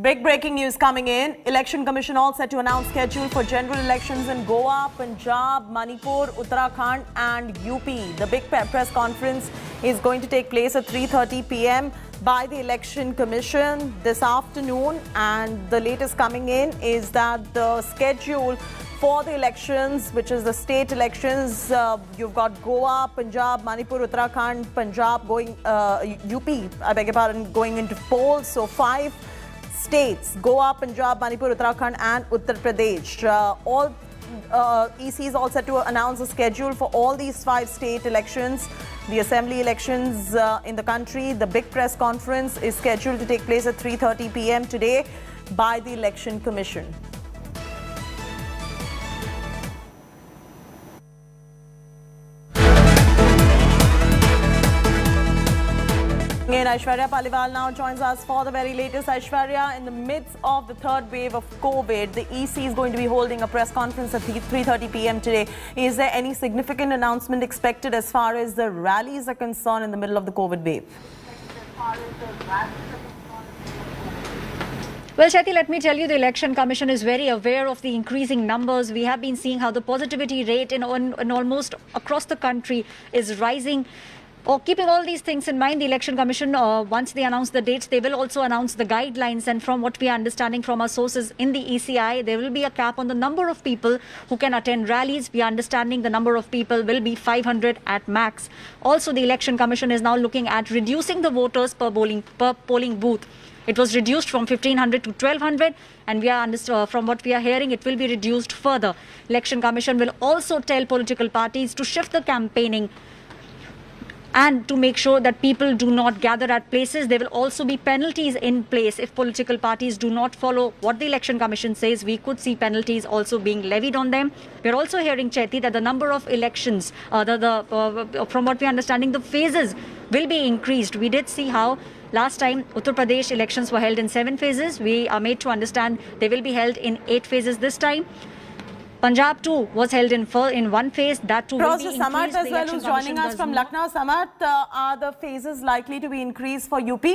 Big breaking news coming in. Election Commission all set to announce schedule for general elections in Goa, Punjab, Manipur, Uttarakhand and UP. The big press conference is going to take place at 3:30 p.m. by the Election Commission this afternoon. And the latest coming in is that the schedule for the elections, which is the state elections, you've got Goa, Punjab, Manipur, Uttarakhand, Punjab going, UP, I beg your pardon, going into polls. So 5 states, Goa, Punjab, Manipur, Uttarakhand and Uttar Pradesh. All ECs all set to announce a schedule for all these 5 state elections, the assembly elections in the country. The big press conference is scheduled to take place at 3:30 p.m. today by the Election Commission. Again, Aishwarya Paliwal now joins us for the very latest. Aishwarya, in the midst of the third wave of COVID, the EC is going to be holding a press conference at 3:30 p.m. today. Is there any significant announcement expected as far as the rallies are concerned in the middle of the COVID wave? Well, Shati, let me tell you, the Election Commission is very aware of the increasing numbers. We have been seeing how the positivity rate in almost across the country is rising. Keeping all these things in mind, the Election Commission, once they announce the dates, they will also announce the guidelines. And from what we are understanding from our sources in the ECI, there will be a cap on the number of people who can attend rallies. We are understanding the number of people will be 500 at max. Also, the Election Commission is now looking at reducing the voters per polling booth. It was reduced from 1,500 to 1,200, and we are from what we are hearing, it will be reduced further. Election Commission will also tell political parties to shift the campaigning and to make sure that people do not gather at places. There will also be penalties in place if political parties do not follow what the Election Commission says. We could see penalties also being levied on them. We are also hearing, Chaiti, that the number of elections, from what we are understanding, the phases will be increased. We did see how last time Uttar Pradesh elections were held in 7 phases. We are made to understand they will be held in 8 phases this time. Punjab too was held in 1 phase. That too will be increased. Samat as well, who's joining us from Lucknow. Samat, are the phases likely to be increased for UP?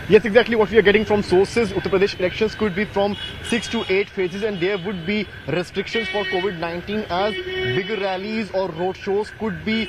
Yes, exactly what we are getting from sources. Uttar Pradesh elections could be from 6 to 8 phases, and there would be restrictions for COVID-19 as bigger rallies or road shows could be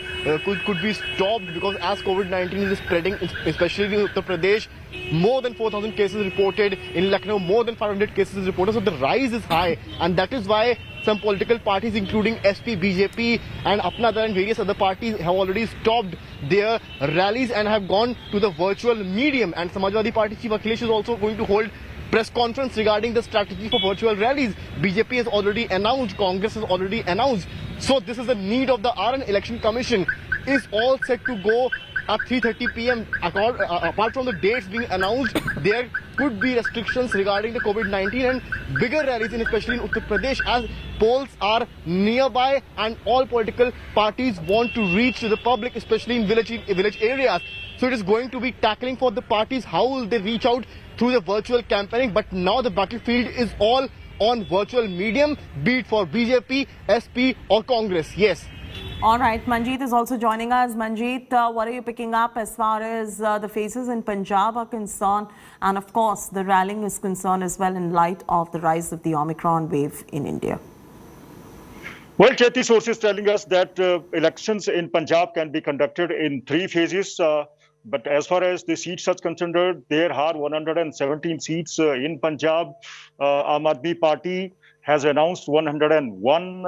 stopped, because as COVID-19 is spreading, especially in Uttar Pradesh, more than 4,000 cases reported. In Lucknow, more than 500 cases reported. So the rise is high, and that is why some political parties, including SP, BJP and Apna Dal and various other parties, have already stopped their rallies and have gone to the virtual medium. And Samajwadi Party Chief Akhilesh is also going to hold press conference regarding the strategy for virtual rallies. BJP has already announced, Congress has already announced. So this is the need of the hour, and Election Commission is all set to go at 3:30 p.m. Apart from the dates being announced, there could be restrictions regarding the COVID-19 and bigger rallies, especially in Uttar Pradesh, as polls are nearby and all political parties want to reach to the public, especially in village areas. So it is going to be tackling for the parties. How will they reach out through the virtual campaigning? But now the battlefield is all on virtual medium, be it for BJP, SP or Congress. Yes. All right, Manjeet is also joining us. Manjeet, what are you picking up as far as the phases in Punjab are concerned? And of course, the rallying is concerned as well in light of the rise of the Omicron wave in India. Well, Chaiti, sources telling us that elections in Punjab can be conducted in 3 phases. But as far as the seats are concerned, there are 117 seats in Punjab. Aam Aadmi Party has announced 101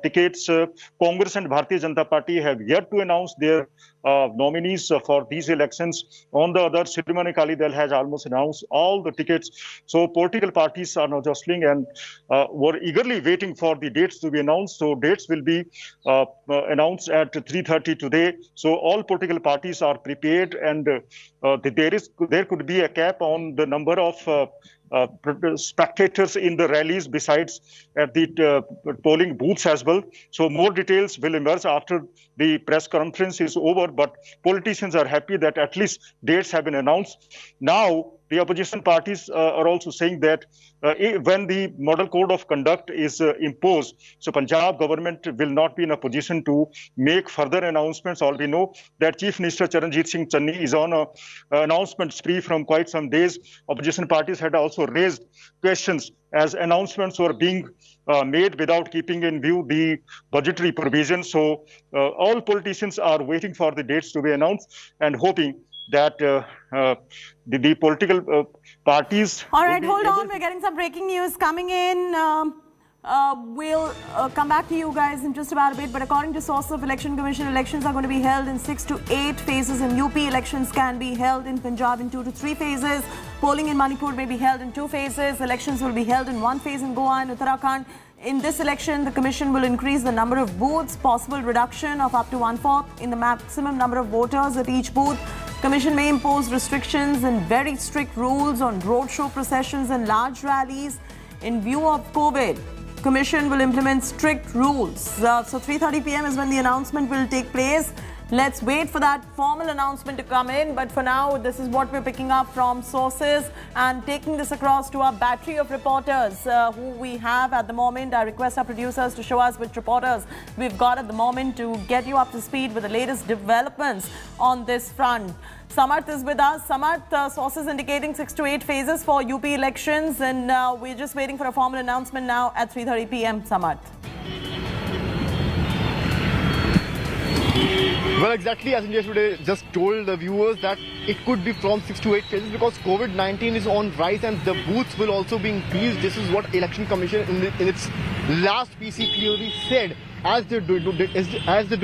tickets. Congress and Bharatiya Janata Party have yet to announce their nominees for these elections. On the other, Shiromani Akali Dal has almost announced all the tickets. So political parties are now jostling and were eagerly waiting for the dates to be announced. So dates will be announced at 3:30 today. So all political parties are prepared, and there could be a cap on the number of spectators in the rallies besides at the polling booths as well. So more details will emerge after the press conference is over, but politicians are happy that at least dates have been announced. Now the opposition parties are also saying that when the model code of conduct is imposed, so Punjab government will not be in a position to make further announcements. All we know that Chief Minister Charanjit Singh Channi is on a announcement spree from quite some days. Opposition parties had also raised questions as announcements were being made without keeping in view the budgetary provisions. So all politicians are waiting for the dates to be announced and hoping that the political parties... All right, hold on. We're getting some breaking news coming in. We'll come back to you guys in just about a bit. But according to sources of Election Commission, elections are going to be held in 6 to 8 phases. In UP, elections can be held in Punjab in 2 to 3 phases. Polling in Manipur may be held in 2 phases. Elections will be held in 1 phase in Goa and Uttarakhand. In this election, the Commission will increase the number of booths, possible reduction of up to 1/4 in the maximum number of voters at each booth. Commission may impose restrictions and very strict rules on roadshow processions and large rallies. In view of COVID, Commission will implement strict rules. So 3:30 p.m. is when the announcement will take place. Let's wait for that formal announcement to come in. But for now, this is what we're picking up from sources and taking this across to our battery of reporters who we have at the moment. I request our producers to show us which reporters we've got at the moment to get you up to speed with the latest developments on this front. Samarth is with us. Samarth, sources indicating 6 to 8 phases for UP elections, and we're just waiting for a formal announcement now at 3:30 p.m. Samarth. Well, exactly as India Today just told the viewers that it could be from 6 to 8 phases because COVID-19 is on rise and the booths will also be increased. This is what Election Commission in its last PC clearly said, as they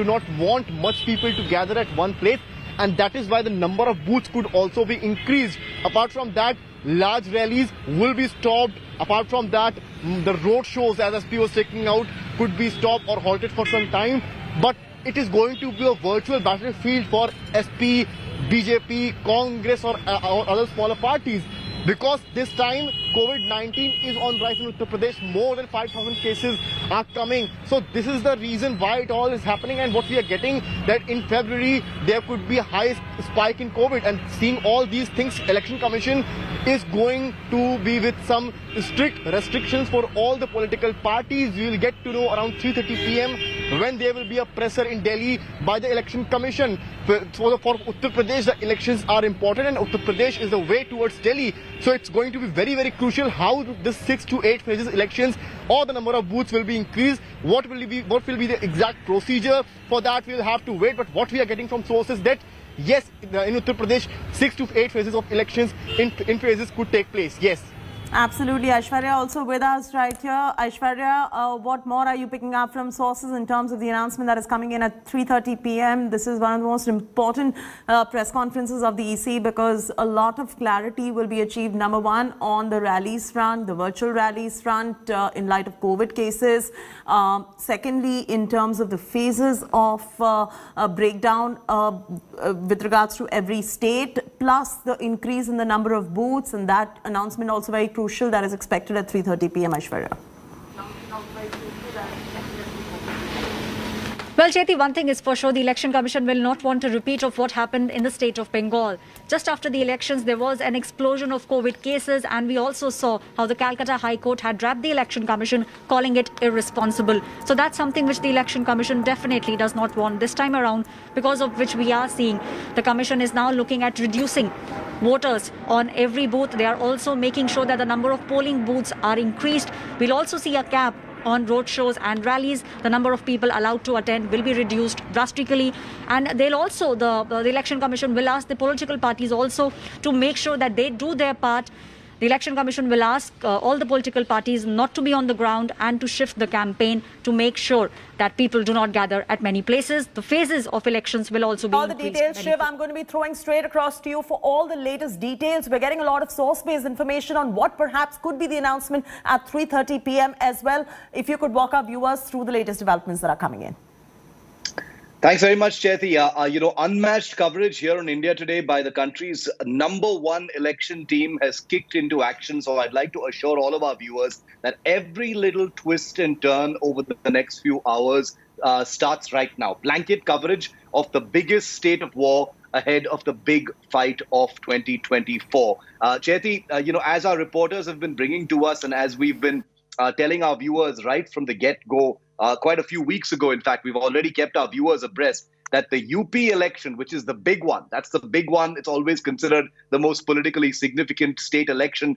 do not want much people to gather at one place, and that is why the number of booths could also be increased. Apart from that, large rallies will be stopped. Apart from that, the road shows, as SP was taking out, could be stopped or halted for some time. But it is going to be a virtual battlefield for SP, BJP, Congress or other smaller parties. Because this time COVID-19 is on rise in Uttar Pradesh. More than 5,000 cases are coming. So this is the reason why it all is happening, and what we are getting that in February there could be a high spike in COVID. And seeing all these things, Election Commission is going to be with some strict restrictions for all the political parties. We will get to know around 3:30 p.m. when there will be a presser in Delhi by the Election Commission. For Uttar Pradesh, the elections are important, and Uttar Pradesh is the way towards Delhi. So it's going to be very, very crucial how this 6 to 8 phases elections or the number of booths will be increased. What will be the exact procedure? For that, we'll have to wait. But what we are getting from sources that yes, in Uttar Pradesh, 6 to 8 phases of elections in phases could take place. Yes. Absolutely. Aishwarya also with us right here. Aishwarya, what more are you picking up from sources in terms of the announcement that is coming in at 3:30 p.m.? This is one of the most important press conferences of the EC because a lot of clarity will be achieved. Number one, on the rallies front, the virtual rallies front in light of COVID cases. Secondly, in terms of the phases of breakdown with regards to every state, plus the increase in the number of booths, and that announcement also very crucial, that is expected at 3:30 p.m. Aishwarya. Well, Chaiti, one thing is for sure, the Election Commission will not want a repeat of what happened in the state of Bengal. Just after the elections, there was an explosion of COVID cases, and we also saw how the Calcutta High Court had dragged the Election Commission, calling it irresponsible. So that's something which the Election Commission definitely does not want this time around, because of which we are seeing the Commission is now looking at reducing voters on every booth. They are also making sure that the number of polling booths are increased. We'll also see a cap on road shows and rallies. The number of people allowed to attend will be reduced drastically, and they'll also the Election Commission will ask the political parties also to make sure that they do their part. The Election Commission will ask all the political parties not to be on the ground and to shift the campaign to make sure that people do not gather at many places. The phases of elections will also be all the details, Shiv, I'm going to be throwing straight across to you for all the latest details. We're getting a lot of source-based information on what perhaps could be the announcement at 3:30 p.m. as well. If you could walk our viewers through the latest developments that are coming in. Thanks very much, Chaiti. Unmatched coverage here on India Today by the country's #1 election team has kicked into action. So I'd like to assure all of our viewers that every little twist and turn over the next few hours starts right now. Blanket coverage of the biggest state of war ahead of the big fight of 2024. Chaiti, as our reporters have been bringing to us and as we've been telling our viewers right from the get-go, quite a few weeks ago, in fact, we've already kept our viewers abreast that the UP election, which is the big one, that's the big one, it's always considered the most politically significant state election,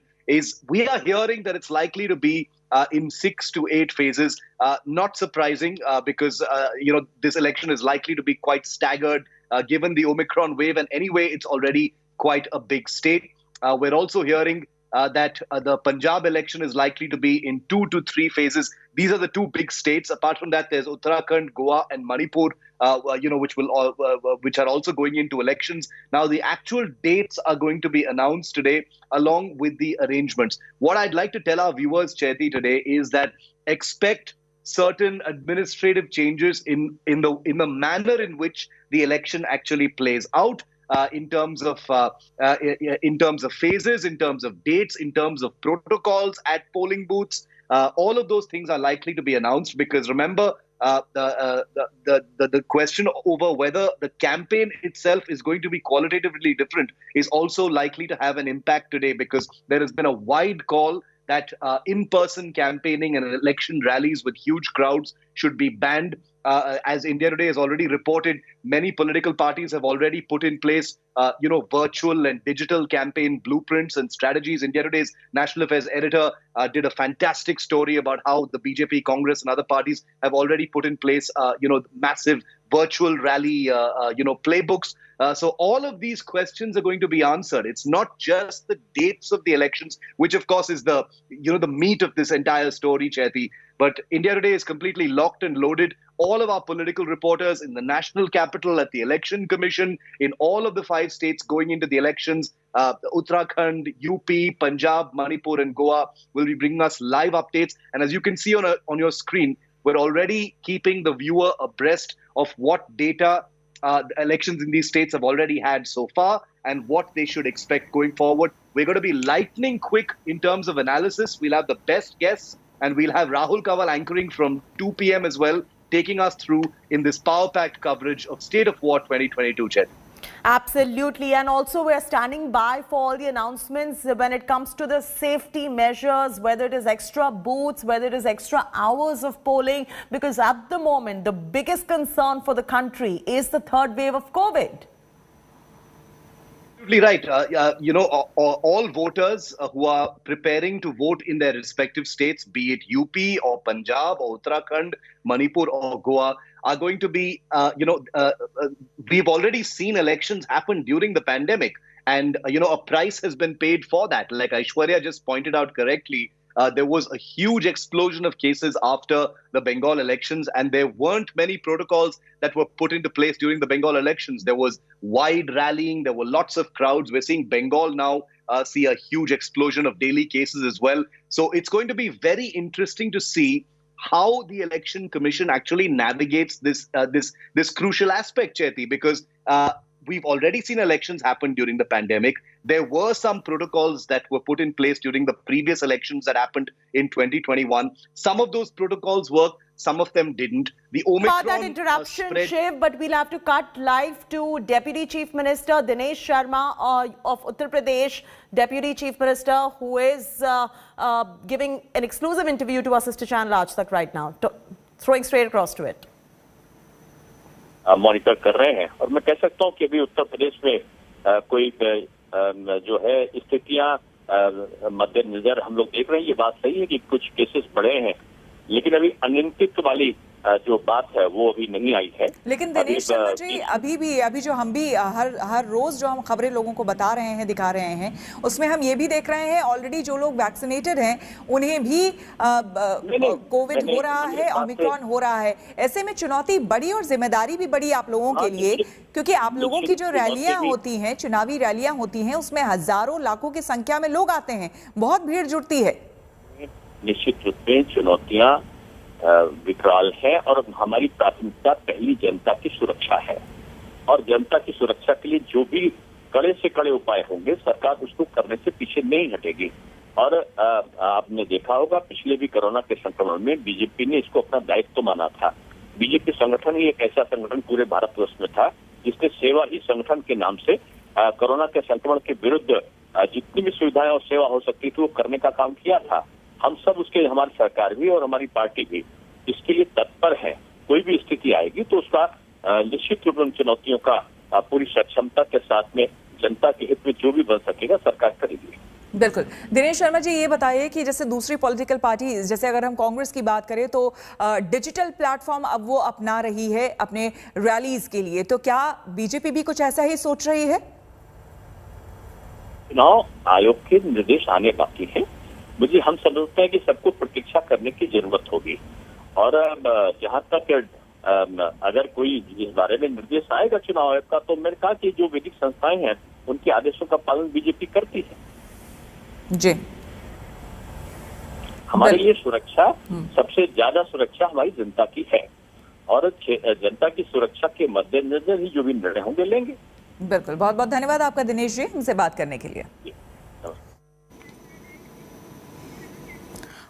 we are hearing that it's likely to be in 6 to 8 phases. Not surprising because, this election is likely to be quite staggered given the Omicron wave. And anyway, it's already quite a big state. We're also hearing that the Punjab election is likely to be in 2 to 3 phases. These are the 2 big states. Apart from that, there's Uttarakhand, Goa, and Manipur, which are also going into elections. Now, the actual dates are going to be announced today, along with the arrangements. What I'd like to tell our viewers, Chaiti, today is that expect certain administrative changes in the manner in which the election actually plays out. In terms of phases, in terms of dates, in terms of protocols at polling booths, all of those things are likely to be announced. Because remember, the question over whether the campaign itself is going to be qualitatively different is also likely to have an impact today, because there has been a wide call that in-person campaigning and election rallies with huge crowds should be banned. As India Today has already reported, many political parties have already put in place, virtual and digital campaign blueprints and strategies. India Today's national affairs editor did a fantastic story about how the BJP, Congress and other parties have already put in place, massive virtual rally, playbooks. So all of these questions are going to be answered. It's not just the dates of the elections, which of course is the meat of this entire story, Chaiti. But India Today is completely locked and loaded. All of our political reporters in the national capital, at the Election Commission, in all of the 5 states going into the elections, Uttarakhand, UP, Punjab, Manipur and Goa will be bringing us live updates. And as you can see on your screen, we're already keeping the viewer abreast of what data elections in these states have already had so far and what they should expect going forward. We're going to be lightning quick in terms of analysis. We'll have the best guests, and we'll have Rahul Kawal anchoring from 2 p.m. as well, taking us through in this power-packed coverage of State of War 2022, Chet. Absolutely. And also we're standing by for all the announcements when it comes to the safety measures, whether it is extra booths, whether it is extra hours of polling, because at the moment, the biggest concern for the country is the 3rd wave of COVID. Absolutely right. All voters who are preparing to vote in their respective states, be it UP or Punjab or Uttarakhand, Manipur or Goa, are going to be, we've already seen elections happen during the pandemic. And, a price has been paid for that. Like Aishwarya just pointed out correctly, there was a huge explosion of cases after the Bengal elections, and there weren't many protocols that were put into place during the Bengal elections. There was wide rallying. There were lots of crowds. We're seeing Bengal now see a huge explosion of daily cases as well. So it's going to be very interesting to see how the Election Commission actually navigates this crucial aspect, Chaiti, because we've already seen elections happen during the pandemic. There were some protocols that were put in place during the previous elections that happened in 2021. Some of those protocols worked, some of them didn't. The Omicron that interruption, Shiv, but we'll have to cut live to Deputy Chief Minister Dinesh Sharma of Uttar Pradesh, Deputy Chief Minister, who is giving an exclusive interview to our sister channel Aaj Tak right now, throwing straight across to it. Monitor कर रहे हैं और मैं कह सकता हूं कि अभी उत्तर प्रदेश में कोई जो है स्थितियां मद्देनजर हम लोग देख रहे हैं। ये बात सही है कि कुछ केसेस बढ़े हैं, लेकिन अभी अनियंत्रित वाली जो बात है वो अभी नहीं आई है। लेकिन दिनेश शर्मा जी, अभी जो हम भी हर रोज जो हम खबरें लोगों को बता रहे हैं, दिखा रहे हैं, उसमें हम ये भी देख रहे हैं ऑलरेडी जो लोग वैक्सीनेटेड हैं उन्हें भी कोविड हो रहा है, ओमिक्रॉन हो रहा है। ऐसे में चुनौती बड़ी और जिम्मेदारी भी बड़ी आप लोगों के लिए, क्योंकि आप लोगों की जो रैलियां होती हैं, चुनावी रैलियां होती हैं, उसमें हजारों लाखों की संख्या में लोग आते हैं, बहुत भीड़ जुड़ती है। निश्चित रूप से चुनौतियां विकराल है और हमारी प्राथमिकता पहली जनता की सुरक्षा है और जनता की सुरक्षा के लिए जो भी कड़े से कड़े उपाय होंगे सरकार उसको करने से पीछे नहीं हटेगी। और आपने देखा होगा पिछले भी कोरोना के संक्रमण में बीजेपी ने इसको अपना दायित्व माना था। बीजेपी संगठन ही एक ऐसा संगठन पूरे भारतवर्ष में था जिसने सेवा ही संगठन के नाम से कोरोना के संक्रमण के विरुद्ध जितनी भी सुविधाएं और सेवा हो सकती थी वो करने का काम किया था। हम सब उसके, हमारी सरकार भी और हमारी पार्टी भी इसके लिए तत्पर है। कोई भी स्थिति आएगी तो उसका निश्चित रूप में चुनौतियों का पूरी सक्षमता के साथ में जनता के हित में जो भी बन सकेगा सरकार करेगी। बिल्कुल। दिनेश शर्मा जी, ये बताइए कि जैसे दूसरी पॉलिटिकल पार्टी, जैसे अगर हम कांग्रेस की बात करें तो डिजिटल प्लेटफॉर्म अब वो अपना रही है अपने रैलीज के लिए, तो क्या बीजेपी भी कुछ ऐसा ही सोच रही है? चुनाव आयोग के निर्देश आने बाकी हैं। मुझे हम समझते हैं कि सबको प्रतीक्षा करने की जरूरत होगी और जहां तक अगर कोई इस बारे में निर्देश आएगा चुनाव आयोग का, तो मैंने कहा कि जो विधिक संस्थाएं हैं उनके आदेशों का पालन बीजेपी करती है जी। हमारे लिए सुरक्षा, सबसे ज्यादा सुरक्षा हमारी जनता की है और जनता की सुरक्षा के मद्देनजर ही जो भी निर्णय होंगे लेंगे। बिल्कुल। बहुत बहुत धन्यवाद आपका दिनेश जी, हमसे बात करने के लिए।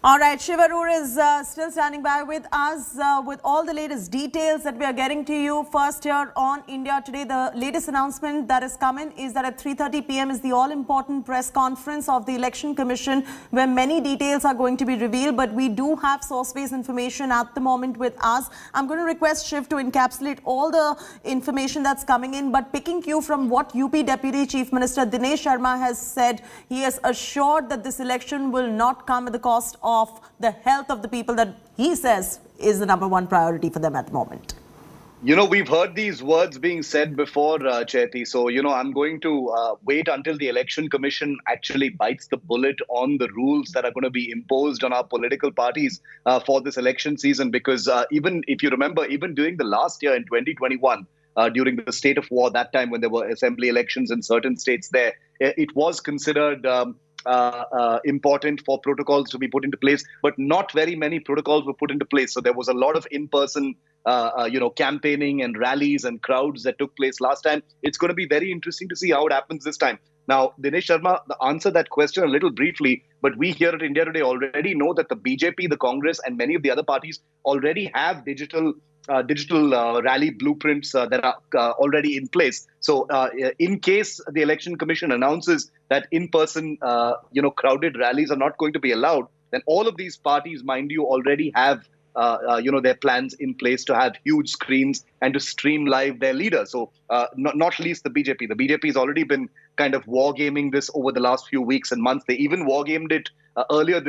All right, Shiv Arur is still standing by with us with all the latest details that we are getting to you. First here on India Today, the latest announcement that is coming is that at 3:30 p.m. is the all-important press conference of the Election Commission where many details are going to be revealed, but we do have source-based information at the moment with us. I'm going to request Shiv to encapsulate all the information that's coming in, but picking cue from what UP Deputy Chief Minister Dinesh Sharma has said, he has assured that this election will not come at the cost of the health of the people that he says is the #1 priority for them at the moment. You know, we've heard these words being said before, Chaiti. So, you know, I'm going to wait until the Election Commission actually bites the bullet on the rules that are going to be imposed on our political parties for this election season. Because even if you remember, even during the last year in 2021, during the state of war, that time when there were assembly elections in certain states there, it was considered important for protocols to be put into place, but not very many protocols were put into place. So there was a lot of in-person, campaigning and rallies and crowds that took place last time. It's going to be very interesting to see how it happens this time. Now, Dinesh Sharma answered that question a little briefly, but we here at India Today already know that the BJP, the Congress, and many of the other parties already have digital rally blueprints that are already in place. So in case the Election Commission announces that in-person, crowded rallies are not going to be allowed, then all of these parties, mind you, already have, their plans in place to have huge screens and to stream live their leaders. So not least the BJP. The BJP has already been kind of wargaming this over the last few weeks and months. They even wargamed it earlier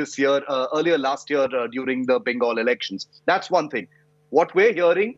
last year during the Bengal elections. That's one thing. What we're hearing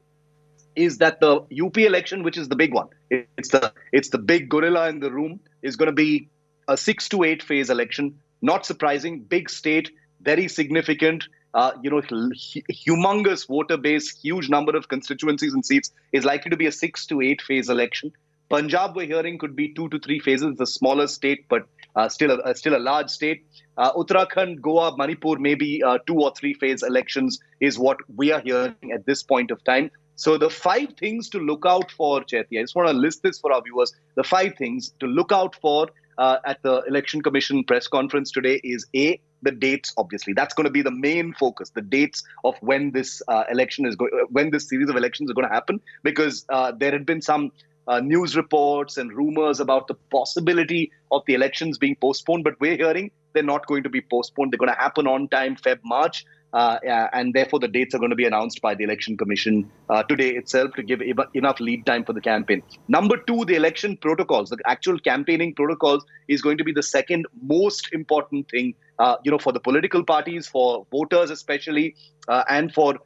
is that the UP election, which is the big one, it's the big gorilla in the room, is going to be a 6 to 8 phase election. Not surprising, big state, very significant, humongous voter base, huge number of constituencies and seats, is likely to be a 6 to 8 phase election. Punjab, we're hearing, could be 2 to 3 phases. It's a smaller state, but still a large state. Uttarakhand, Goa, Manipur, maybe 2 or 3 phase elections is what we are hearing at this point of time. So the 5 things to look out for, Chaiti, I just want to list this for our viewers. The 5 things to look out for at the Election Commission press conference today is A, the dates, obviously. That's going to be the main focus, the dates of when this when this series of elections are going to happen, because there had been some news reports and rumors about the possibility of the elections being postponed, but we're hearing they're not going to be postponed. They're going to happen on time, March, and therefore the dates are going to be announced by the Election Commission today itself to give enough lead time for the campaign. Number 2, the election protocols, the actual campaigning protocols is going to be the second most important thing, for the political parties, for voters especially, and for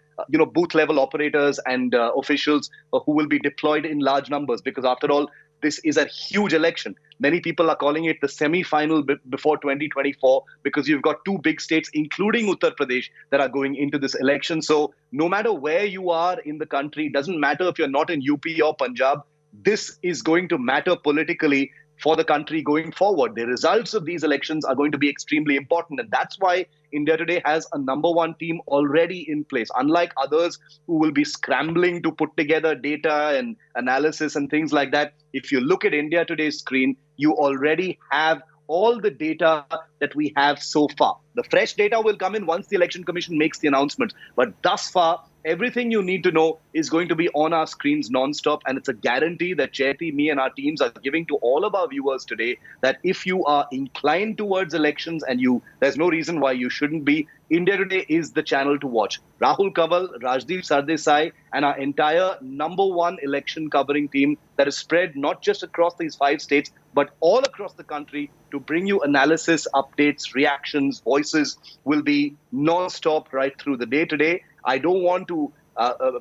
booth level operators and officials who will be deployed in large numbers, because after all, this is a huge election. Many people are calling it the semi-final before 2024 because you've got 2 big states, including Uttar Pradesh, that are going into this election. So no matter where you are in the country, doesn't matter if you're not in UP or Punjab, this is going to matter politically for the country going forward. The results of these elections are going to be extremely important. And that's why India Today has a #1 team already in place. Unlike others who will be scrambling to put together data and analysis and things like that, if you look at India Today's screen, you already have all the data that we have so far. The fresh data will come in once the Election Commission makes the announcements. But thus far, everything you need to know is going to be on our screens non-stop. And it's a guarantee that Chaiti, me and our teams are giving to all of our viewers today that if you are inclined towards elections and there's no reason why you shouldn't be, India Today is the channel to watch. Rahul Kaval, Rajdeep Sardesai, and our entire #1 election covering team that is spread not just across these 5 states, but all across the country to bring you analysis, updates, reactions, voices will be non-stop right through the day today. I don't want to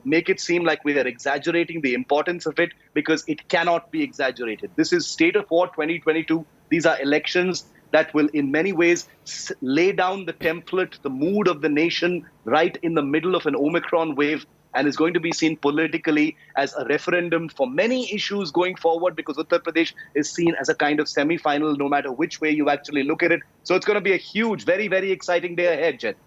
make it seem like we are exaggerating the importance of it, because it cannot be exaggerated. This is State of War 2022. These are elections that will in many ways lay down the template, the mood of the nation right in the middle of an Omicron wave, and is going to be seen politically as a referendum for many issues going forward, because Uttar Pradesh is seen as a kind of semi-final no matter which way you actually look at it. So it's going to be a huge, very, very exciting day ahead, Jet.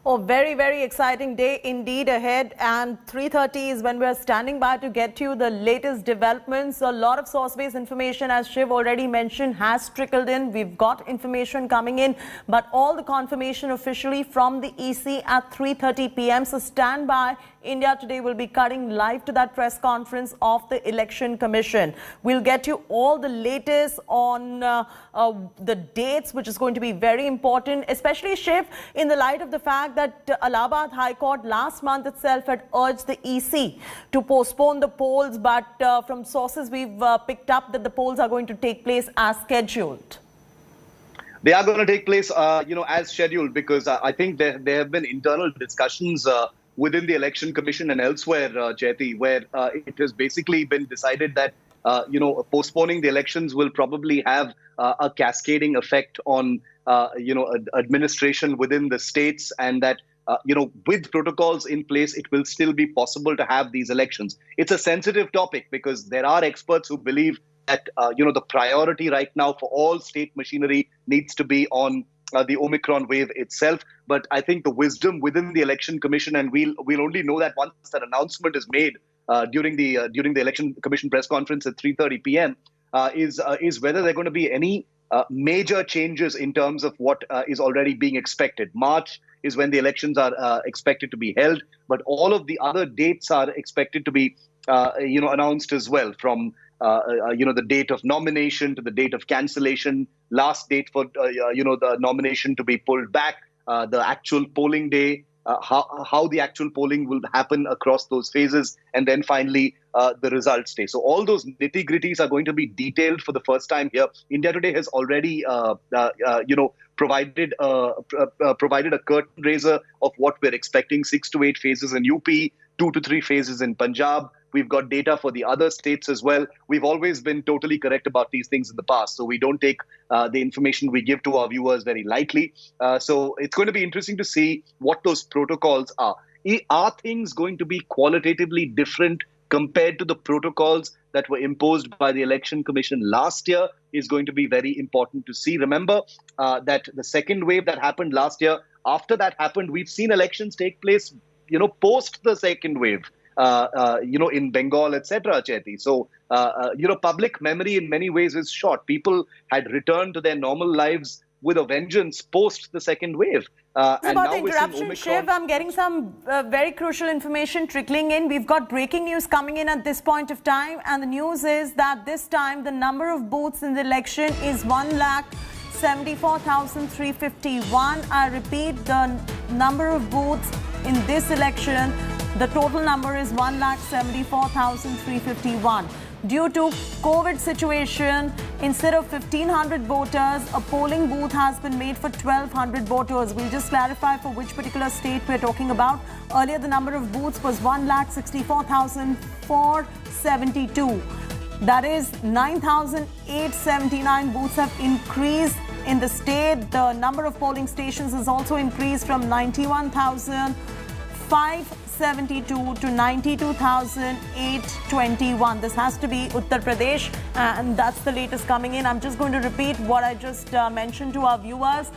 Oh, very, very exciting day indeed ahead. And 3:30 is when we're standing by to get you the latest developments. A lot of source-based information, as Shiv already mentioned, has trickled in. We've got information coming in, but all the confirmation officially from the EC at 3:30 p.m. So stand by. India Today will be cutting live to that press conference of the Election Commission. We'll get you all the latest on the dates, which is going to be very important, especially, Shiv, in the light of the fact that Allahabad High Court last month itself had urged the EC to postpone the polls, but from sources we've picked up that the polls are going to take place as scheduled. They are going to take place, as scheduled, because I think there have been internal discussions within the Election Commission and elsewhere, Chaiti, where it has basically been decided that, postponing the elections will probably have a cascading effect on, administration within the states, and that, with protocols in place, it will still be possible to have these elections. It's a sensitive topic because there are experts who believe that, the priority right now for all state machinery needs to be on the Omicron wave itself. But I think the wisdom within the Election Commission, and we'll only know that once that announcement is made during the Election Commission press conference at 3:30 p.m. Is whether there are going to be any major changes in terms of what is already being expected. March is when the elections are expected to be held, but all of the other dates are expected to be announced as well, from the date of nomination to the date of cancellation, last date for the nomination to be pulled back, the actual polling day, how the actual polling will happen across those phases, and then finally the results day. So all those nitty-gritties are going to be detailed for the first time here. India Today has already provided a curtain raiser of what we're expecting: 6 to 8 phases in UP, 2 to 3 phases in Punjab. We've got data for the other states as well. We've always been totally correct about these things in the past, so we don't take the information we give to our viewers very lightly. So it's going to be interesting to see what those protocols are. Are things going to be qualitatively different compared to the protocols that were imposed by the Election Commission last year? Is going to be very important to see. Remember that the second wave that happened last year, after that happened, we've seen elections take place, post the second wave. In Bengal, etc., Chaiti. So, public memory in many ways is short. People had returned to their normal lives with a vengeance post the second wave. And about the interruption, Shiv, I'm getting some very crucial information trickling in. We've got breaking news coming in at this point of time. And the news is that this time the number of booths in the election is 1,74,351. I repeat, the number of booths in this election, the total number is 1,74,351. Due to COVID situation, instead of 1,500 voters, a polling booth has been made for 1,200 voters. We'll just clarify for which particular state we're talking about. Earlier, the number of booths was 1,64,472. That is 9,879 booths have increased in the state. The number of polling stations has also increased from 91,572 to 92,821. This has to be Uttar Pradesh, and that's the latest coming in. I'm just going to repeat what I just mentioned to our viewers.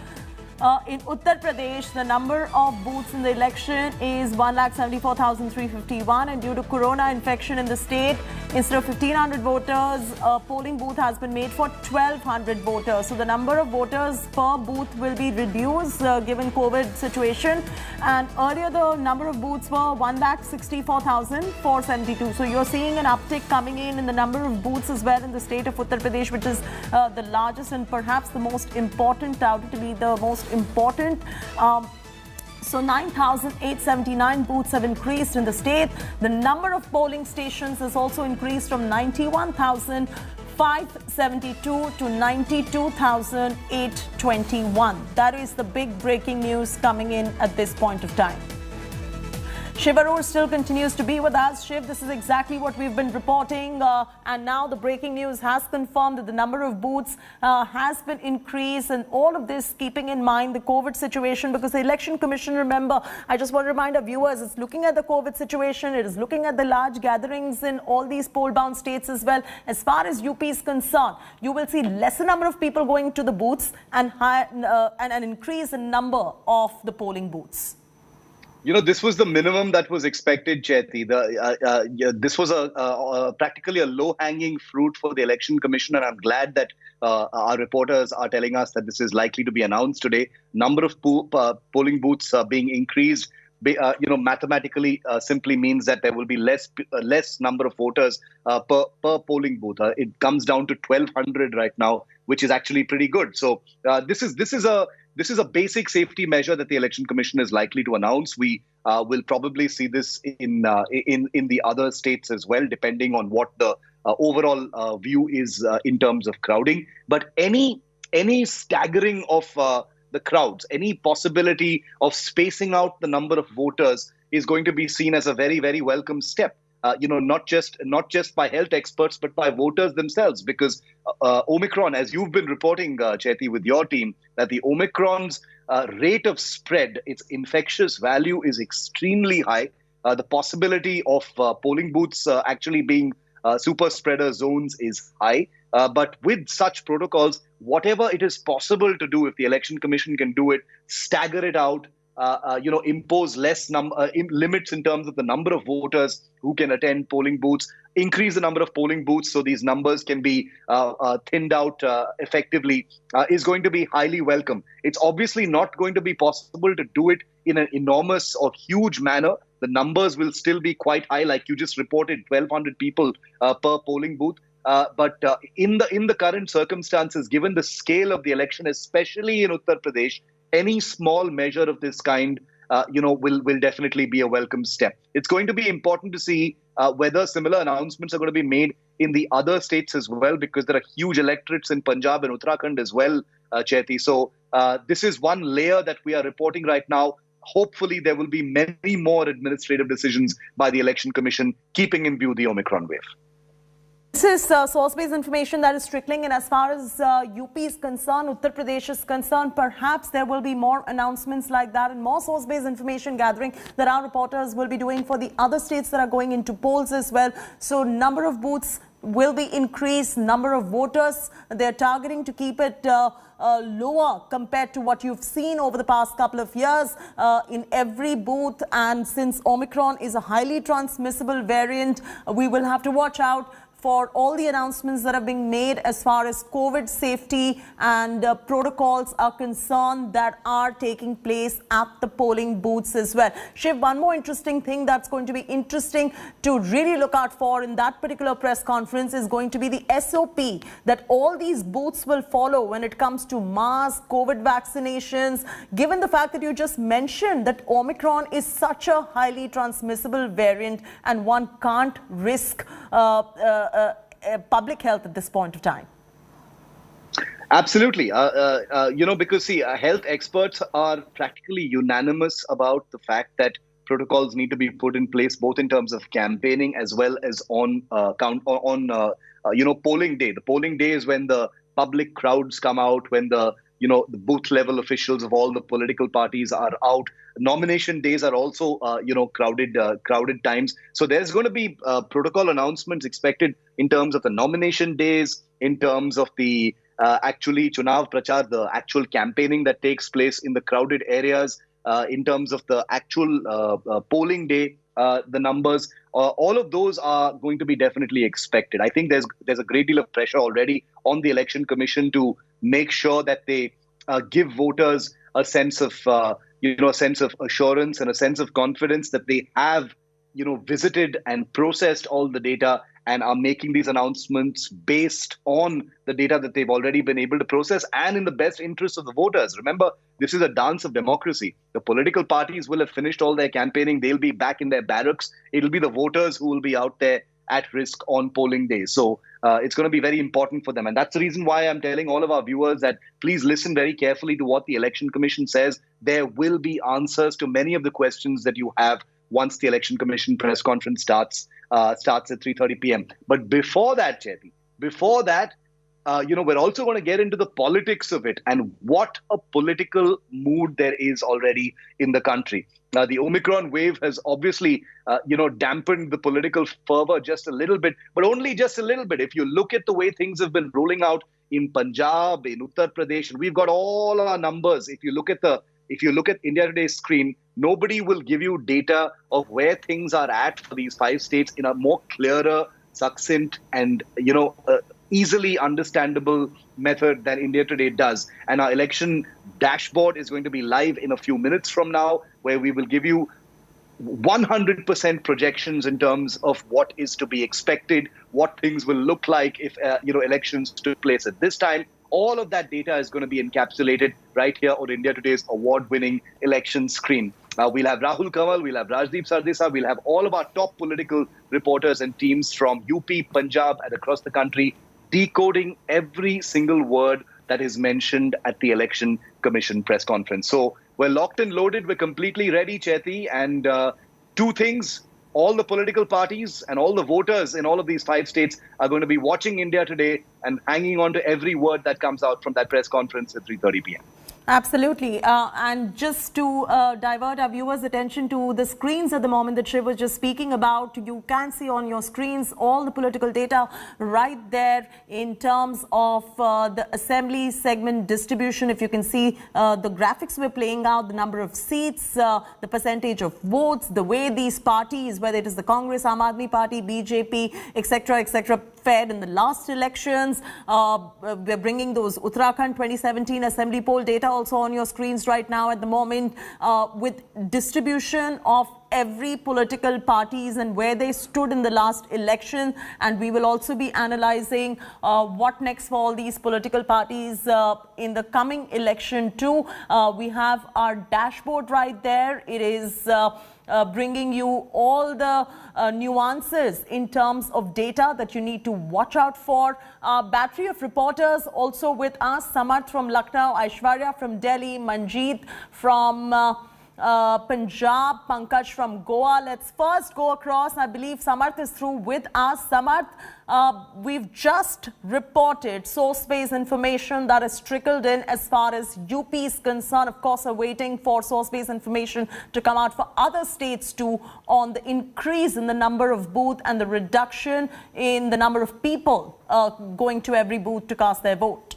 In Uttar Pradesh, the number of booths in the election is 1,74,351, and due to corona infection in the state, Instead of 1,500 voters, a polling booth has been made for 1,200 voters. So the number of voters per booth will be reduced given COVID situation. And earlier the number of booths were 1,64,472. So you're seeing an uptick coming in the number of booths as well in the state of Uttar Pradesh, which is the largest and perhaps the most important, touted to be the most important. So 9,879 booths have increased in the state. The number of polling stations has also increased from 91,572 to 92,821. That is the big breaking news coming in at this point of time. Shiv Arur still continues to be with us. Shiv, this is exactly what we've been reporting. And now the breaking news has confirmed that the number of booths has been increased. And all of this keeping in mind the COVID situation, because the Election Commission, remember, I just want to remind our viewers, it's looking at the COVID situation. It is looking at the large gatherings in all these poll-bound states as well. As far as UP is concerned, you will see lesser number of people going to the booths and an increase in number of the polling booths. You know, this was the minimum that was expected, Chaiti. This was practically a low-hanging fruit for the Election Commission, and I'm glad that our reporters are telling us that this is likely to be announced today. Number of polling booths being increased, mathematically simply means that there will be less number of voters per polling booth. It comes down to 1,200 right now, which is actually pretty good. So this is a basic safety measure that the Election Commission is likely to announce. We will probably see this in the other states as well, depending on what the overall view is in terms of crowding. But any staggering of the crowds, any possibility of spacing out the number of voters is going to be seen as a very, very welcome step. Not just by health experts, but by voters themselves, because Omicron, as you've been reporting, Chaiti, with your team, that the Omicron's rate of spread, its infectious value is extremely high. The possibility of polling booths actually being super spreader zones is high. But with such protocols, whatever it is possible to do, if the Election Commission can do it, stagger it out, impose less limits in terms of the number of voters who can attend polling booths, increase the number of polling booths so these numbers can be thinned out effectively, is going to be highly welcome. It's obviously not going to be possible to do it in an enormous or huge manner. The numbers will still be quite high, like you just reported, 1,200 people per polling booth. But in the current circumstances, given the scale of the election, especially in Uttar Pradesh, any small measure of this kind, will definitely be a welcome step. It's going to be important to see whether similar announcements are going to be made in the other states as well, because there are huge electorates in Punjab and Uttarakhand as well, Chaiti. So this is one layer that we are reporting right now. Hopefully, there will be many more administrative decisions by the Election Commission, keeping in view the Omicron wave. This is source-based information that is trickling, and as far as UP is concerned, Uttar Pradesh is concerned, perhaps there will be more announcements like that and more source-based information gathering that our reporters will be doing for the other states that are going into polls as well. So number of booths will be increased, number of voters, they're targeting to keep it lower compared to what you've seen over the past couple of years in every booth. And since Omicron is a highly transmissible variant, we will have to watch out for all the announcements that are being made as far as COVID safety and protocols are concerned that are taking place at the polling booths as well. Shiv, one more interesting thing that's going to be interesting to really look out for in that particular press conference is going to be the SOP that all these booths will follow when it comes to mask, COVID vaccinations, given the fact that you just mentioned that Omicron is such a highly transmissible variant and one can't risk public health at this point of time. Absolutely. Because see, health experts are practically unanimous about the fact that protocols need to be put in place, both in terms of campaigning as well as on polling day. The polling day is when the public crowds come out, when the booth level officials of all the political parties are out. Nomination days are also, crowded times. So there's going to be protocol announcements expected in terms of the nomination days, in terms of the actually Chunav Prachar, the actual campaigning that takes place in the crowded areas, in terms of the actual polling day, the numbers. All of those are going to be definitely expected. I think there's a great deal of pressure already on the Election Commission to make sure that they give voters a sense of a sense of assurance and a sense of confidence that they have visited and processed all the data and are making these announcements based on the data that they've already been able to process and in the best interest of the voters. Remember, this is a dance of democracy. The political parties will have finished all their campaigning. They'll be back in their barracks. It'll be the voters who will be out there at risk on polling day. So it's going to be very important for them. And that's the reason why I'm telling all of our viewers that please listen very carefully to what the Election Commission says. There will be answers to many of the questions that you have once the Election Commission press conference starts at 3:30 p.m. But before that, Chetty, we're also going to get into the politics of it and what a political mood there is already in the country. The Omicron wave has obviously, dampened the political fervor just a little bit, but only just a little bit. If you look at the way things have been rolling out in Punjab, in Uttar Pradesh, and we've got all our numbers. If you look at India Today's screen, nobody will give you data of where things are at for these 5 states in a more clearer, succinct, and easily understandable method than India Today does. And our election dashboard is going to be live in a few minutes from now, where we will give you 100% projections in terms of what is to be expected, what things will look like if elections took place at this time. All of that data is going to be encapsulated right here on India Today's award-winning election screen. We'll have Rahul Kanwal, we'll have Rajdeep Sardesa, we'll have all of our top political reporters and teams from UP, Punjab, and across the country decoding every single word that is mentioned at the Election Commission press conference. So we're locked and loaded. We're completely ready, Chetty. And 2 things. All the political parties and all the voters in all of these 5 states are going to be watching India Today and hanging on to every word that comes out from that press conference at 3:30 p.m. Absolutely. And just to divert our viewers' attention to the screens at the moment that Shiv was just speaking about, you can see on your screens all the political data right there in terms of the assembly segment distribution. If you can see the graphics we're playing out, the number of seats, the percentage of votes, the way these parties, whether it is the Congress, Aam Aadmi Party, BJP, etc., fared in the last elections. We're bringing those Uttarakhand 2017 assembly poll data also on your screens right now at the moment, with distribution of every political parties and where they stood in the last election. And we will also be analyzing what next for all these political parties in the coming election too. We have our dashboard right there. It is bringing you all the nuances in terms of data that you need to watch out for. Battery of reporters also with us. Samarth from Lucknow, Aishwarya from Delhi, Manjeet from Punjab, Pankaj from Goa. Let's first go across. I believe Samarth is through with us. Samarth, we've just reported source-based information that has trickled in as far as UP is concerned. Of course, we're waiting for source-based information to come out for other states too on the increase in the number of booths and the reduction in the number of people going to every booth to cast their vote.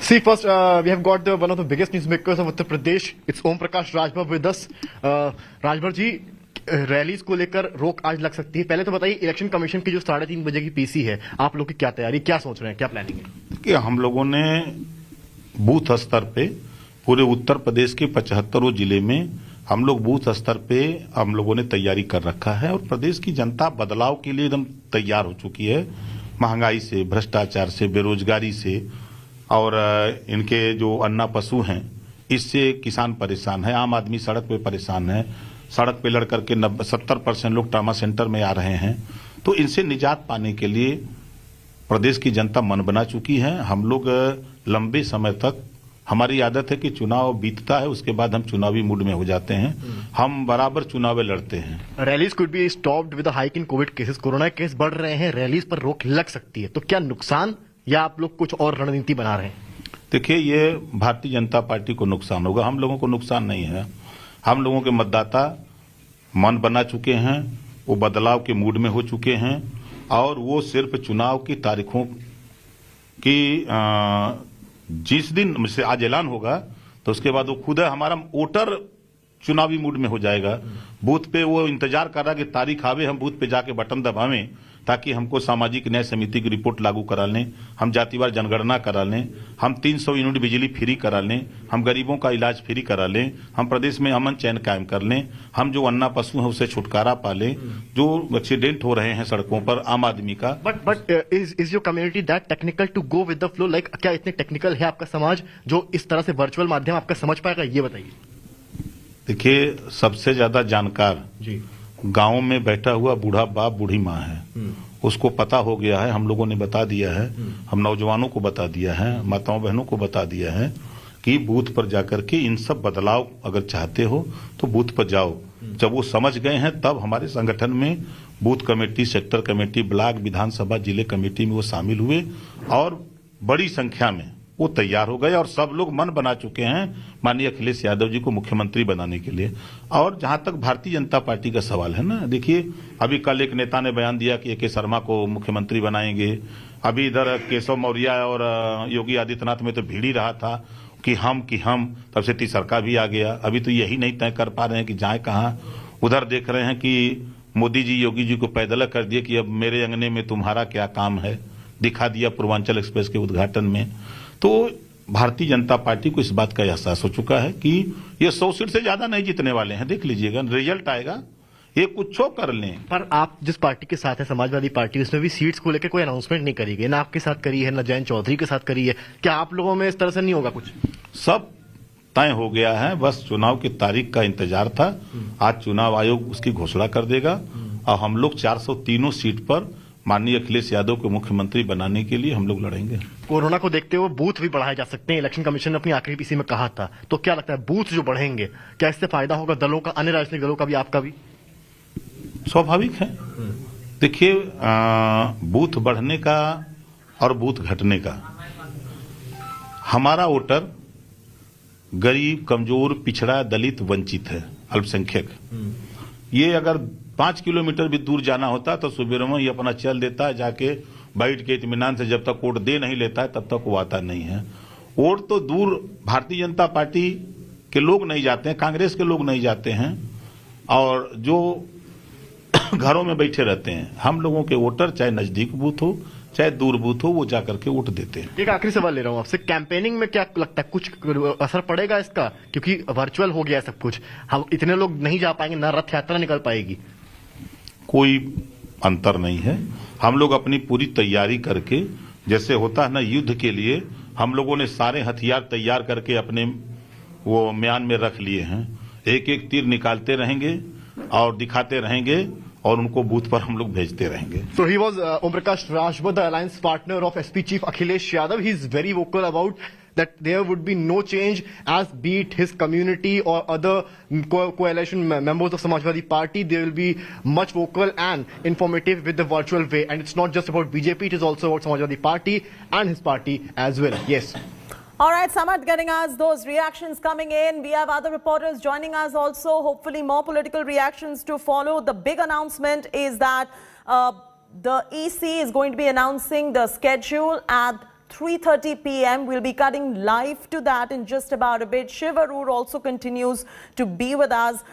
See, first, we have got one of the biggest newsmakers of Uttar Pradesh. It's Om Prakash Rajbhar with us. Rajbhar ji, rallies को लेकर रोक आज लग सकती है. पहले तो बताइए, इलेक्शन कमीशन की जो 3:30 बजे की पीसी है, आप लोग की क्या तैयारी, क्या सोच रहे हैं, क्या प्लानिंग है? कि हम लोगों ने बूथ स्तर पे पूरे उत्तर प्रदेश के 75 जिले में हम लोग बूथ स्तर पे हम लोगों ने तैयारी कर रखा है और प्रदेश की जनता बदलाव के लिए एकदम तैयार हो चुकी है. महंगाई से, भ्रष्टाचार से, बेरोजगारी से और इनके जो अन्ना पशु हैं, इससे किसान परेशान है. आम आदमी सड़क पे परेशान है. सड़क पे लड़ करके 70% लोग ट्रामा सेंटर में आ रहे हैं. तो इनसे निजात पाने के लिए प्रदेश की जनता मन बना चुकी है. हम लोग लंबे समय तक, हमारी आदत है कि चुनाव बीतता है उसके बाद हम चुनावी मूड में हो जाते हैं. हम बराबर चुनाव लड़ते हैं. Rallies could be stopped with a hike in Covid cases. Corona case बढ़ रहे हैं, रैलीज पर रोक लग सकती है. तो क्या नुकसान, या आप लोग कुछ और रणनीति बना रहे हैं? देखिए, ये भारतीय जनता पार्टी को नुकसान होगा, हम लोगों को नुकसान नहीं है. हम लोगों के मतदाता मन बना चुके हैं, वो बदलाव के मूड में हो चुके हैं और वो सिर्फ चुनाव की तारीखों की जिस दिन से आज ऐलान होगा तो तो उसके बाद वो खुद है हमारा वोटर चुनावी मूड में हो जाएगा। बूथ पे वो इंतजार कर रहा है कि तारीख आवे, हम बूथ पे जाके बटन दबावें ताकि हमको सामाजिक न्याय समिति की रिपोर्ट लागू करा लें, हम जातिवार जनगणना करा लें, हम 300 यूनिट बिजली फ्री करा लें, हम गरीबों का इलाज फ्री करा लें, हम प्रदेश में अमन चैन कायम कर लें, हम जो अन्ना पशु है उसे छुटकारा पा लें, जो एक्सीडेंट हो रहे हैं सड़कों पर आम आदमी का। But is your community that technical to go with the flow? Like क्या इतने टेक्निकल है आपका समाज जो इस तरह से वर्चुअल माध्यम आपका समझ पाएगा, ये बताइए। देखिए, सबसे ज्यादा जानकार जी गांव में बैठा हुआ बूढ़ा बाप बूढ़ी माँ है, उसको पता हो गया है, हम लोगों ने बता दिया है, हम नौजवानों को बता दिया है, माताओं बहनों को बता दिया है कि बूथ पर जाकर के इन सब बदलाव अगर चाहते हो तो बूथ पर जाओ। जब वो समझ गए हैं तब हमारे संगठन में booth committee, sector committee, block, विधानसभा, जिले कमेटी में वो शामिल हुए और बड़ी संख्या में वो तैयार हो गए और सब लोग मन बना चुके हैं माननीय अखिलेश यादव जी को मुख्यमंत्री बनाने के लिए। और जहां तक भारतीय जनता पार्टी का सवाल है ना, देखिए अभी कल एक नेता ने बयान दिया कि ए.के. शर्मा को मुख्यमंत्री बनाएंगे। अभी इधर केशव मौर्य और योगी आदित्यनाथ में तो भीड़ ही रहा था कि हम, तब से तीसरका भी आ गया। अभी तो यही नहीं तय कर पा रहे हैं कि जाए कहाँ। उधर देख रहे हैं कि मोदी जी योगी जी को पैदल कर दिए कि अब मेरे अंगने में तुम्हारा क्या काम है, दिखा दिया पूर्वांचल एक्सप्रेस के उद्घाटन में। तो भारतीय जनता पार्टी को इस बात का एहसास हो चुका है कि ये 100 सीट से ज्यादा नहीं जीतने वाले हैं। देख लीजिएगा, रिजल्ट आएगा, ये कुछ कर लें। पर आप जिस पार्टी के साथ है, समाजवादी पार्टी, उसमें भी सीट्स को लेकर कोई अनाउंसमेंट नहीं करी गई, ना आपके साथ करी है, ना जयंत चौधरी के साथ करी है। क्या आप लोगों में इस तरह से नहीं होगा कुछ? सब तय हो गया है, बस चुनाव की तारीख का इंतजार था। आज चुनाव आयोग उसकी घोषणा कर देगा और हम लोग 403 सीट पर माननीय अखिलेश यादव को मुख्यमंत्री बनाने के लिए हम लोग लड़ेंगे। कोरोना को देखते हुए बूथ भी बढ़ाए जा सकते हैं, इलेक्शन कमीशन ने अपनी आखिरी पीसी में कहा था। तो क्या लगता है, बूथ जो बढ़ेंगे क्या इससे फायदा होगा दलों का, अन्य राजनीतिक दलों का भी, आपका भी? स्वाभाविक है। देखिए, बूथ बढ़ने का और बूथ घटने का, हमारा वोटर गरीब, कमजोर, पिछड़ा, दलित, वंचित है, अल्पसंख्यक। ये अगर 5 किलोमीटर भी दूर जाना होता तो सुबह में ये अपना चल देता है, जाके बैठ के इत्मीनान से जब तक वोट दे नहीं लेता है तब तक वो आता नहीं है। वोट तो दूर भारतीय जनता पार्टी के लोग नहीं जाते हैं, कांग्रेस के लोग नहीं जाते हैं, और जो घरों में बैठे रहते हैं, हम लोगों के वोटर चाहे नजदीक बूथ हो चाहे दूर बूथ हो, वो जाकर के वोट देते हैं। एक आखिरी सवाल ले रहा हूं आपसे, कैंपेनिंग में क्या लगता है, कुछ असर पड़ेगा इसका? क्योंकि वर्चुअल हो गया सब कुछ, हम इतने लोग नहीं जा पाएंगे, ना रथ यात्रा निकल पाएगी। कोई अंतर नहीं है। हम लोग अपनी पूरी तैयारी करके, जैसे होता है ना युद्ध के लिए, हम लोगों ने सारे हथियार तैयार करके अपने वो म्यान में रख लिए हैं। एक एक तीर निकालते रहेंगे और दिखाते रहेंगे और उनको बूथ पर हम लोग भेजते रहेंगे। So he was Om Prakash Rajput, the alliance partner of SP chief Akhilesh Yadav. He is very vocal about that there would be no change, as be it his community or other coalition members of Samajwadi Party. They will be much vocal and informative with the virtual way. And it's not just about BJP, it is also about Samajwadi Party and his party as well. Yes. All right, Samad, getting us those reactions coming in. We have other reporters joining us also. Hopefully more political reactions to follow. The big announcement is that the EC is going to be announcing the schedule at 3:30 p.m. We'll be cutting live to that in just about a bit. Shiv Arur also continues to be with us.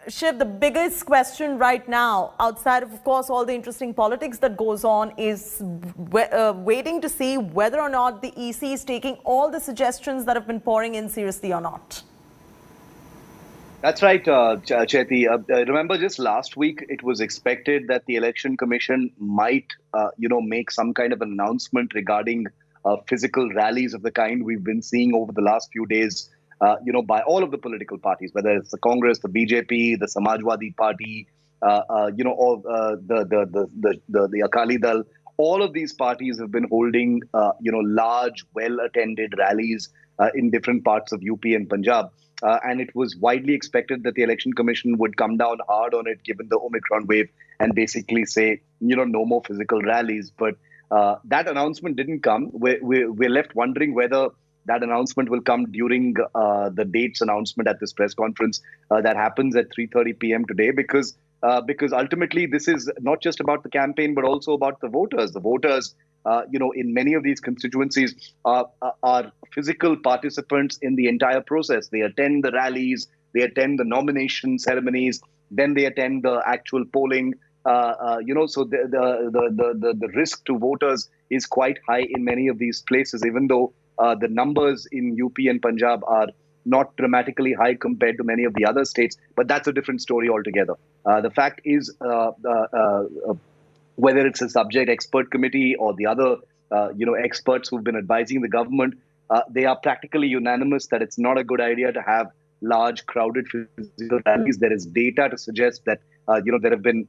Shiv, the biggest question right now, outside of course all the interesting politics that goes on, is waiting to see whether or not the EC is taking all the suggestions that have been pouring in seriously or not. That's right, Chaiti. Remember, just last week, it was expected that the Election Commission might, make some kind of an announcement regarding physical rallies of the kind we've been seeing over the last few days, by all of the political parties, whether it's the Congress, the BJP, the Samajwadi Party, or the Akali Dal. All of these parties have been holding, large, well-attended rallies in different parts of UP and Punjab. And it was widely expected that the Election Commission would come down hard on it, given the Omicron wave, and basically say, no more physical rallies. But that announcement didn't come. We're left wondering whether that announcement will come during the dates announcement at this press conference that happens at 3:30 p.m. today, because ultimately this is not just about the campaign, but also about the voters. The voters in many of these constituencies are physical participants in the entire process. They attend the rallies, they attend the nomination ceremonies, then they attend the actual polling. So the risk to voters is quite high in many of these places, even though the numbers in UP and Punjab are not dramatically high compared to many of the other states. But that's a different story altogether. The fact is, whether it's a subject expert committee or the other, experts who've been advising the government, they are practically unanimous that it's not a good idea to have large, crowded physical rallies. There is data to suggest that, there have been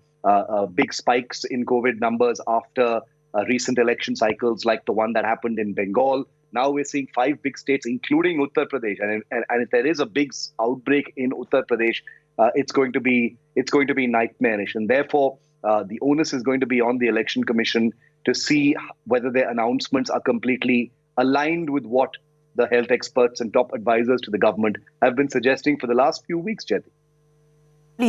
big spikes in COVID numbers after recent election cycles like the one that happened in Bengal. Now we're seeing 5 big states, including Uttar Pradesh. And if there is a big outbreak in Uttar Pradesh, it's going to be nightmarish. And therefore, the onus is going to be on the Election Commission to see whether their announcements are completely aligned with what the health experts and top advisors to the government have been suggesting for the last few weeks, Jyoti.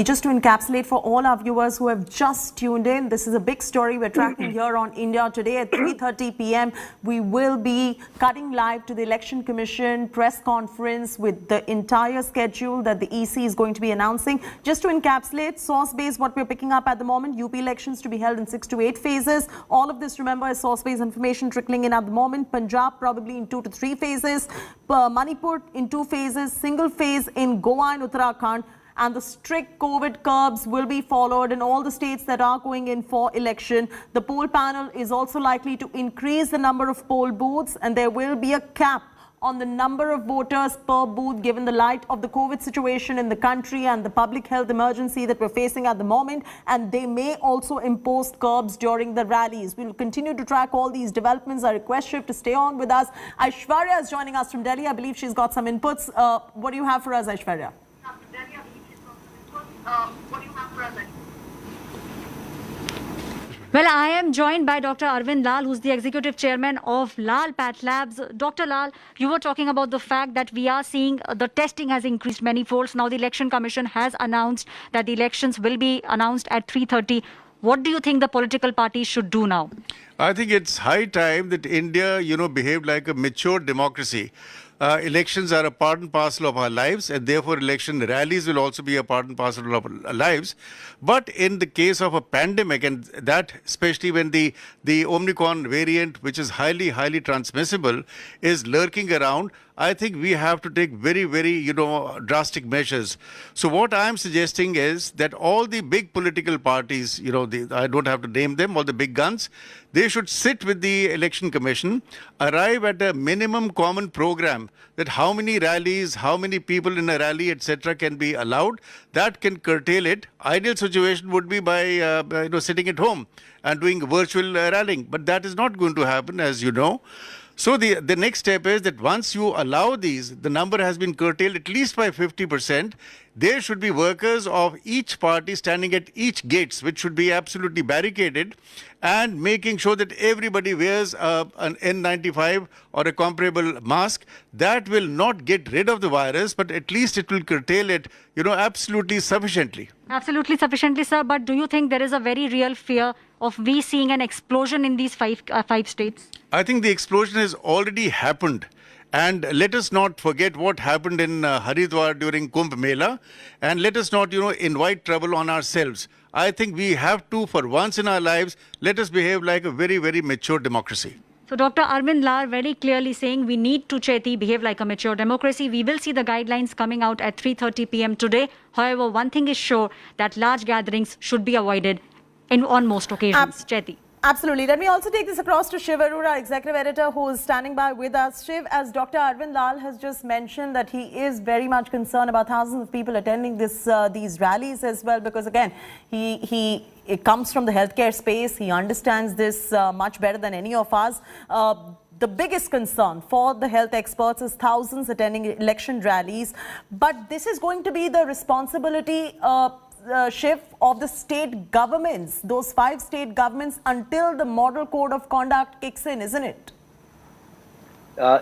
Just to encapsulate for all our viewers who have just tuned in, this is a big story we're tracking here on India Today at 3:30 p.m. We will be cutting live to the Election Commission press conference with the entire schedule that the EC is going to be announcing. Just to encapsulate, source base, what we're picking up at the moment, UP elections to be held in 6 to 8 phases. All of this, remember, is source base information trickling in at the moment. Punjab probably in 2 to 3 phases. Manipur in 2 phases, single phase in Goa and Uttarakhand. And the strict COVID curbs will be followed in all the states that are going in for election. The poll panel is also likely to increase the number of poll booths, and there will be a cap on the number of voters per booth given the light of the COVID situation in the country and the public health emergency that we're facing at the moment. And they may also impose curbs during the rallies. We'll continue to track all these developments. I request Shiv to stay on with us. Aishwarya is joining us from Delhi. I believe she's got some inputs. What do you have for us, Aishwarya? What do you have for us? Well, I am joined by Dr. Arvind Lal, who's the executive chairman of Lal Path Labs. Dr. Lal, you were talking about the fact that we are seeing the testing has increased many folds. Now the Election Commission has announced that the elections will be announced at 3:30. What do you think the political parties should do now? I think it's high time that India, behaved like a mature democracy. Elections are a part and parcel of our lives, and therefore election rallies will also be a part and parcel of our lives. But in the case of a pandemic, and that especially when the Omicron variant, which is highly, highly transmissible, is lurking around, I think we have to take very, very, drastic measures. So what I'm suggesting is that all the big political parties, I don't have to name them, all the big guns, they should sit with the Election Commission, arrive at a minimum common program that how many rallies, how many people in a rally, etc. can be allowed. That can curtail it. Ideal situation would be by, sitting at home and doing virtual rallying. But that is not going to happen, as you know. So the next step is that once you allow these, the number has been curtailed at least by 50%. There should be workers of each party standing at each gates, which should be absolutely barricaded, and making sure that everybody wears an N95 or a comparable mask. That will not get rid of the virus, but at least it will curtail it, absolutely sufficiently. Absolutely sufficiently, sir. But do you think there is a very real fear of we seeing an explosion in these five states? I think the explosion has already happened. And let us not forget what happened in Haridwar during Kumbh Mela. And let us not, invite trouble on ourselves. I think we have to, for once in our lives, let us behave like a very, very mature democracy. So Dr. Arvind Lal very clearly saying we need to, Chaiti, behave like a mature democracy. We will see the guidelines coming out at 3:30 p.m. today. However, one thing is sure, that large gatherings should be avoided on most occasions. Chaiti. Absolutely. Let me also take this across to Shiv Arora, executive editor, who is standing by with us. Shiv, as Dr. Arvind Lal has just mentioned, that he is very much concerned about thousands of people attending these rallies as well, because again, it comes from the healthcare space. He understands this much better than any of us. The biggest concern for the health experts is thousands attending election rallies. But this is going to be the responsibility Shiv, of the state governments, those 5 state governments, until the model code of conduct kicks in, isn't it?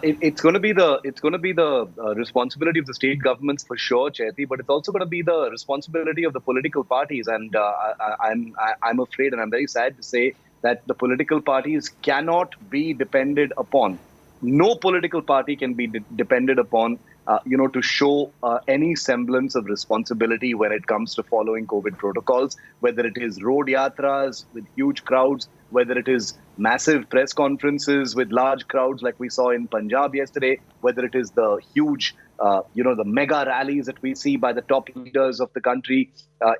It's going to be the responsibility of the state governments for sure, Chaiti, but it's also going to be the responsibility of the political parties. And I'm afraid, and I'm very sad to say, that the political parties cannot be depended upon. No political party can be depended upon, to show any semblance of responsibility when it comes to following COVID protocols, whether it is road yatras with huge crowds, whether it is massive press conferences with large crowds like we saw in Punjab yesterday, whether it is the huge, the mega rallies that we see by the top leaders of the country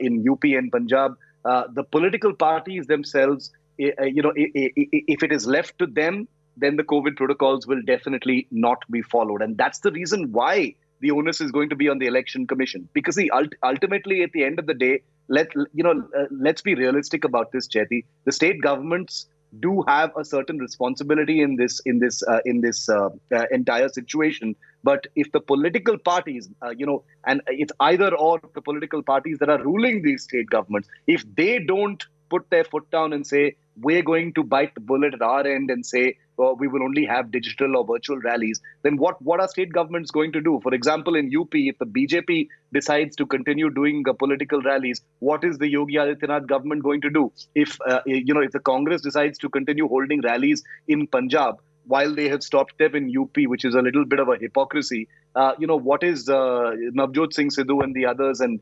in UP and Punjab. The political parties themselves, if it is left to them, then the COVID protocols will definitely not be followed. And that's the reason why the onus is going to be on the Election Commission. Because ultimately, at the end of the day, let's be realistic about this, Chaiti. The state governments do have a certain responsibility in this entire situation. But if the political parties, and it's either or the political parties that are ruling these state governments, if they don't put their foot down and say, we're going to bite the bullet at our end and say, we will only have digital or virtual rallies, then what are state governments going to do? For example, in UP, if the BJP decides to continue doing political rallies, what is the Yogi Adityanath government going to do? If the Congress decides to continue holding rallies in Punjab, while they have stopped them in UP, which is a little bit of a hypocrisy, what is Navjot Singh Sidhu and the others and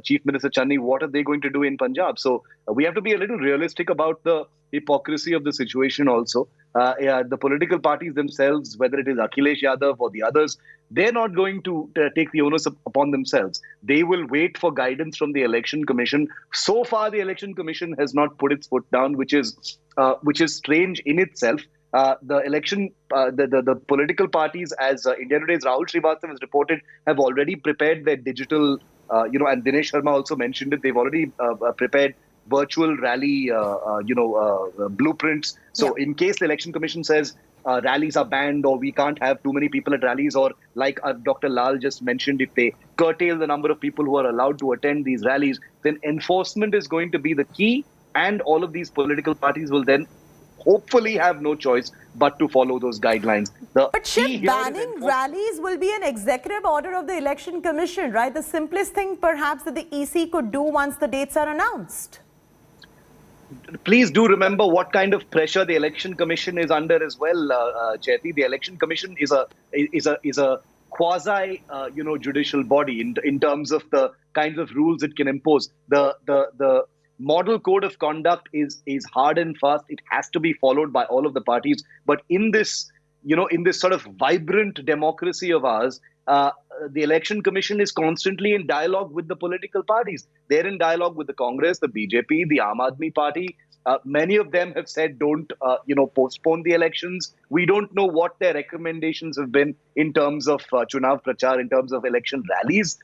Chief Minister Channi, what are they going to do in Punjab? So we have to be a little realistic about the hypocrisy of the situation also. The political parties themselves, whether it is Akhilesh Yadav or the others, they're not going to take the onus upon themselves. They will wait for guidance from the Election Commission. So far, the Election Commission has not put its foot down, which is strange in itself. The political parties, as India Today's Rahul Srivastav has reported, have already prepared their digital, and Dinesh Sharma also mentioned it. They've already prepared virtual rally, blueprints. So in case the Election Commission says rallies are banned or we can't have too many people at rallies, or like Dr. Lal just mentioned, if they curtail the number of people who are allowed to attend these rallies, then enforcement is going to be the key, and all of these political parties will then hopefully have no choice but to follow those guidelines. But Shiv, banning rallies will be an executive order of the Election Commission, right? The simplest thing perhaps that the EC could do once the dates are announced. Please do remember what kind of pressure the Election Commission is under as well, Chaiti. The Election Commission is a quasi, judicial body in terms of the kinds of rules it can impose. The model code of conduct is hard and fast. It has to be followed by all of the parties. But in this sort of vibrant democracy of ours, the Election Commission is constantly in dialogue with the political parties. They're in dialogue with the Congress, the BJP, the Aam Aadmi Party. Many of them have said, don't, postpone the elections. We don't know what their recommendations have been in terms of Chunav Prachar, in terms of election rallies.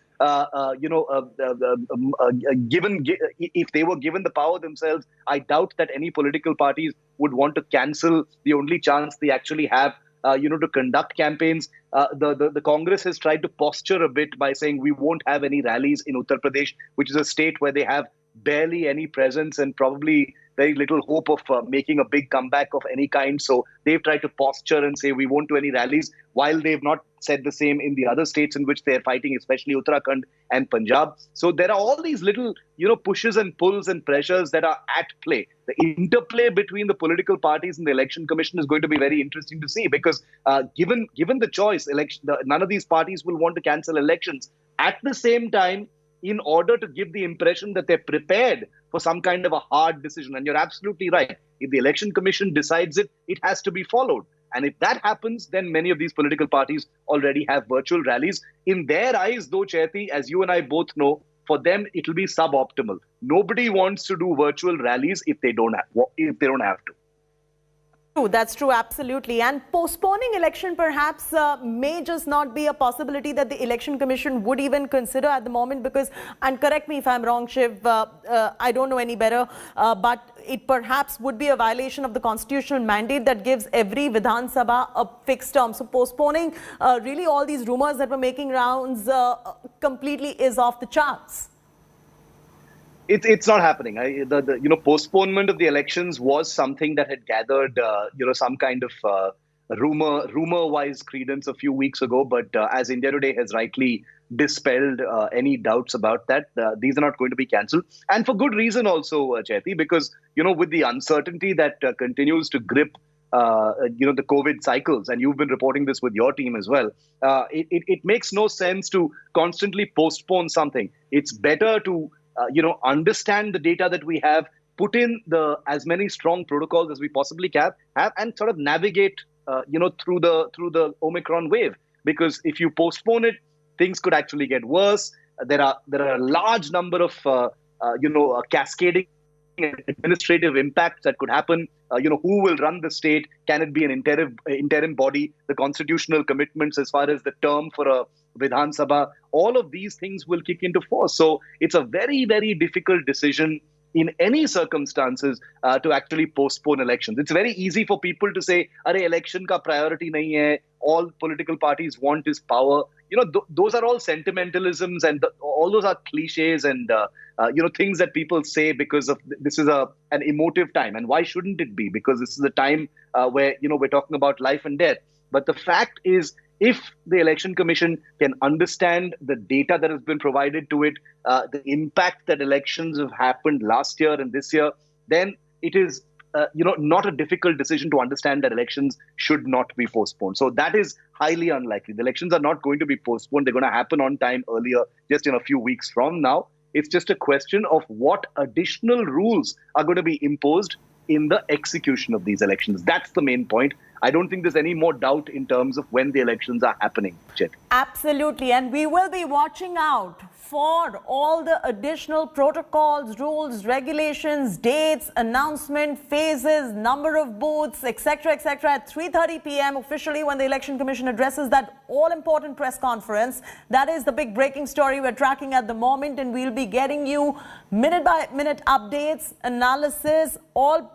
If they were given the power themselves, I doubt that any political parties would want to cancel the only chance they actually have, to conduct campaigns. The Congress has tried to posture a bit by saying we won't have any rallies in Uttar Pradesh, which is a state where they have barely any presence and probably very little hope of making a big comeback of any kind. So they've tried to posture and say we won't do any rallies, while they've not said the same in the other states in which they're fighting, especially Uttarakhand and Punjab. So there are all these little, pushes and pulls and pressures that are at play. The interplay between the political parties and the Election Commission is going to be very interesting to see, because given the choice, none of these parties will want to cancel elections. At the same time, in order to give the impression that they're prepared for some kind of a hard decision. And you're absolutely right. If the Election Commission decides it, it has to be followed. And if that happens, then many of these political parties already have virtual rallies. In their eyes, though, Chaiti, as you and I both know, for them, it will be suboptimal. Nobody wants to do virtual rallies if they don't have to. That's true, absolutely. And postponing election perhaps may just not be a possibility that the Election Commission would even consider at the moment, because, and correct me if I'm wrong, Shiv, I don't know any better, but it perhaps would be a violation of the constitutional mandate that gives every Vidhan Sabha a fixed term. So postponing really all these rumors that were making rounds completely is off the charts. It's not happening. Postponement of the elections was something that had gathered, some kind of rumor-wise credence a few weeks ago. But as India Today has rightly dispelled any doubts about that. These are not going to be cancelled, and for good reason also, Chaiti, because with the uncertainty that continues to grip the COVID cycles, and you've been reporting this with your team as well. It makes no sense to constantly postpone something. It's better to understand the data that we have, put in as many strong protocols as we possibly can have, and sort of navigate through the Omicron wave. Because if you postpone it, things could actually get worse. There are a large number of cascading administrative impacts that could happen. Who will run the state? Can it be an interim body? The constitutional commitments as far as the term for a Vidhan Sabha, all of these things will kick into force. So it's a very, very difficult decision in any circumstances to actually postpone elections. It's very easy for people to say, "Arey, election ka priority nahi hai. All political parties want is power." Those are all sentimentalisms, and all those are cliches and things that people say because of this is an emotive time. And why shouldn't it be? Because this is a time where we're talking about life and death. But the fact is, if the Election Commission can understand the data that has been provided to it, the impact that elections have happened last year and this year, then it is not a difficult decision to understand that elections should not be postponed. So that is highly unlikely. The elections are not going to be postponed. They're going to happen on time earlier, just in a few weeks from now. It's just a question of what additional rules are going to be imposed in the execution of these elections. That's the main point. I don't think there's any more doubt in terms of when the elections are happening, Chet. Absolutely. And we will be watching out for all the additional protocols, rules, regulations, dates, announcement, phases, number of booths, etc., at 3:30 p.m. officially when the Election Commission addresses that all-important press conference. That is the big breaking story we're tracking at the moment, and we'll be getting you minute-by-minute updates, analysis, all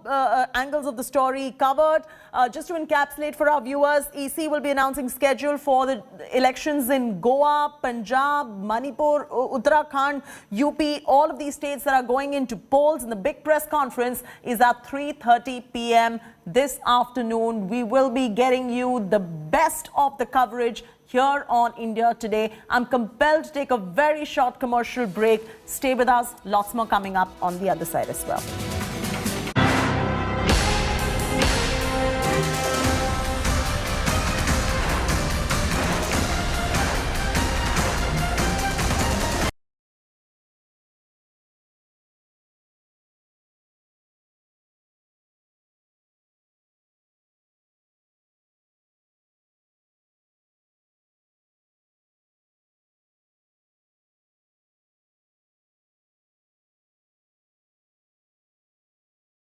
angles of the story covered. Just to encapsulate for our viewers, EC will be announcing schedule for the elections in Goa, Punjab, Manipur, Uttarakhand, UP, all of these states that are going into polls. And the big press conference is at 3:30 p.m. this afternoon. We will be getting you the best of the coverage here on India Today. I'm compelled to take a very short commercial break. Stay with us. Lots more coming up on the other side as well.